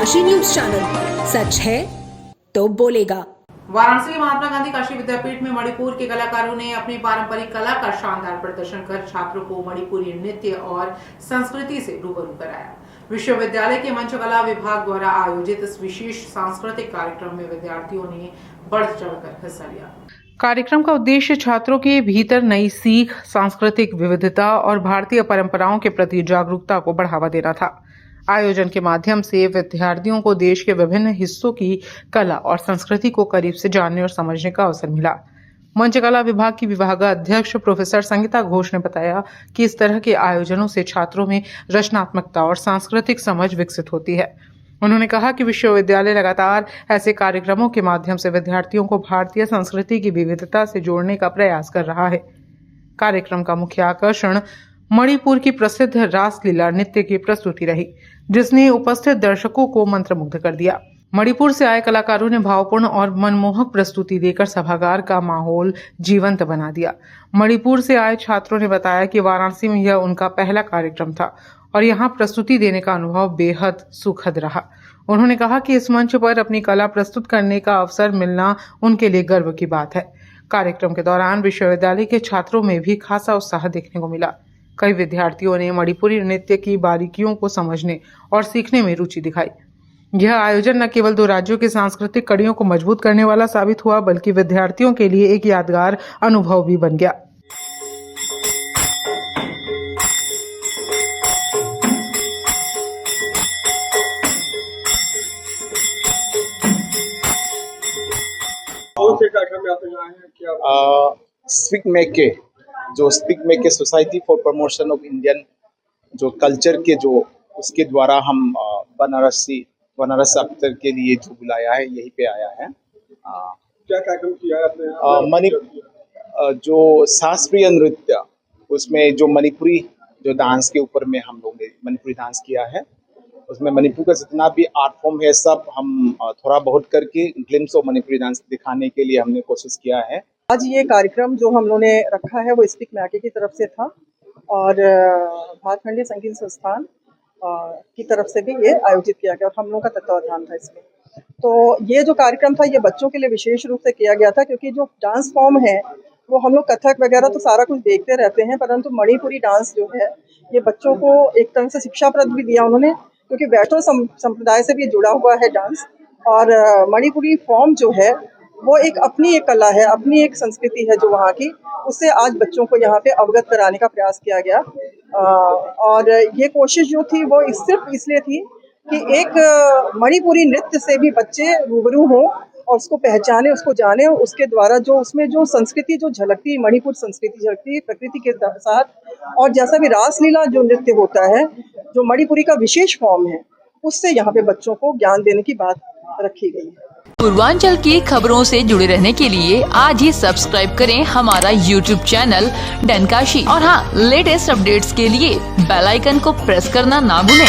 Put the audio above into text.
Kashi news channel, सच है तो बोलेगा। वाराणसी के महात्मा गांधी काशी विद्यापीठ में मणिपुर के कलाकारों ने अपनी पारंपरिक कला का शानदार प्रदर्शन कर छात्रों को मणिपुरी नृत्य और संस्कृति से रूबरू कराया। विश्वविद्यालय के मंचकला विभाग द्वारा आयोजित इस विशेष सांस्कृतिक कार्यक्रम में विद्यार्थियों ने बढ़ चढ़कर हिस्सा लिया। कार्यक्रम का उद्देश्य छात्रों के भीतर नई सीख, सांस्कृतिक विविधता और भारतीय परंपराओं के प्रति जागरूकता को बढ़ावा देना था। आयोजन के माध्यम से विद्यार्थियों को देश के विभिन्न हिस्सों की कला और संस्कृति को करीब से जानने और समझने का अवसर मिला। मंचकला विभाग की विभागाध्यक्ष प्रोफेसर संगीता घोष ने बताया कि इस तरह के आयोजनों से छात्रों में रचनात्मकता और सांस्कृतिक समझ विकसित होती है। उन्होंने कहा कि विश्वविद्यालय लगातार ऐसे कार्यक्रमों के माध्यम से विद्यार्थियों को भारतीय संस्कृति की विविधता से जोड़ने का प्रयास कर रहा है। कार्यक्रम का मुख्य आकर्षण मणिपुर की प्रसिद्ध रासलीला नृत्य की प्रस्तुति रही, जिसने उपस्थित दर्शकों को मंत्रमुग्ध कर दिया। मणिपुर से आए कलाकारों ने भावपूर्ण और मनमोहक प्रस्तुति देकर सभागार का माहौल जीवंत बना दिया। मणिपुर से आए छात्रों ने बताया कि वाराणसी में यह उनका पहला कार्यक्रम था और यहाँ प्रस्तुति देने का अनुभव बेहद सुखद रहा। उन्होंने कहा कि इस मंच पर अपनी कला प्रस्तुत करने का अवसर मिलना उनके लिए गर्व की बात है। कार्यक्रम के दौरान विश्वविद्यालय के छात्रों में भी खासा उत्साह देखने को मिला। कई विद्यार्थियों ने मणिपुरी नृत्य की बारीकियों को समझने और सीखने में रुचि दिखाई। यह आयोजन न केवल दो राज्यों की सांस्कृतिक कड़ियों को मजबूत करने वाला साबित हुआ, बल्कि विद्यार्थियों के लिए एक यादगार अनुभव भी बन गया। स्पीक मेके जो speak Mackay society for promotion of Indian जो कल्चर के जो उसके द्वारा हम बनारस अफ्तर के लिए जो बुलाया है, यहीं पे आया है। क्या कार्यक्रम किया है आपने? जो शास्त्रीय नृत्य, उसमें जो मणिपुरी जो डांस के ऊपर में हम लोग ने मणिपुरी डांस किया है। उसमें मणिपुर का जितना भी आर्ट फॉर्म है सब हम थोड़ा बहुत करके ग्लिम्स ऑफ मणिपुरी डांस दिखाने के लिए हमने कोशिश किया है। आज ये कार्यक्रम जो हम लोगों ने रखा है वो स्पीक मैके की तरफ से था और भातखंडी संगीत संस्थान की तरफ से भी ये आयोजित किया गया और हम लोगों का तत्वावधान था इसमें। तो ये जो कार्यक्रम था ये बच्चों के लिए विशेष रूप से किया गया था, क्योंकि जो डांस फॉर्म है वो हम लोग कथक वगैरह तो सारा कुछ देखते रहते हैं, परंतु मणिपुरी डांस जो है ये बच्चों को एक तरह से शिक्षाप्रद भी दिया उन्होंने, क्योंकि वैष्णव संप्रदाय से भी जुड़ा हुआ है डांस। और मणिपुरी फॉर्म जो है वो अपनी एक कला है, अपनी एक संस्कृति है जो वहाँ की, उससे आज बच्चों को यहाँ पे अवगत कराने का प्रयास किया गया। और ये कोशिश जो थी वो सिर्फ इसलिए थी कि एक मणिपुरी नृत्य से भी बच्चे रूबरू हों और उसको पहचाने, उसको जाने, और उसके द्वारा जो उसमें जो संस्कृति जो झलकती, मणिपुर संस्कृति झलकती प्रकृति के साथ, और जैसा भी रासलीला जो नृत्य होता है जो मणिपुरी का विशेष फॉर्म है, उससे यहाँ पे बच्चों को ज्ञान देने की बात रखी गई है। पूर्वांचल की खबरों से जुड़े रहने के लिए आज ही सब्सक्राइब करें हमारा YouTube चैनल डन काशी, और हाँ, लेटेस्ट अपडेट्स के लिए बेल आइकन को प्रेस करना ना भूलें।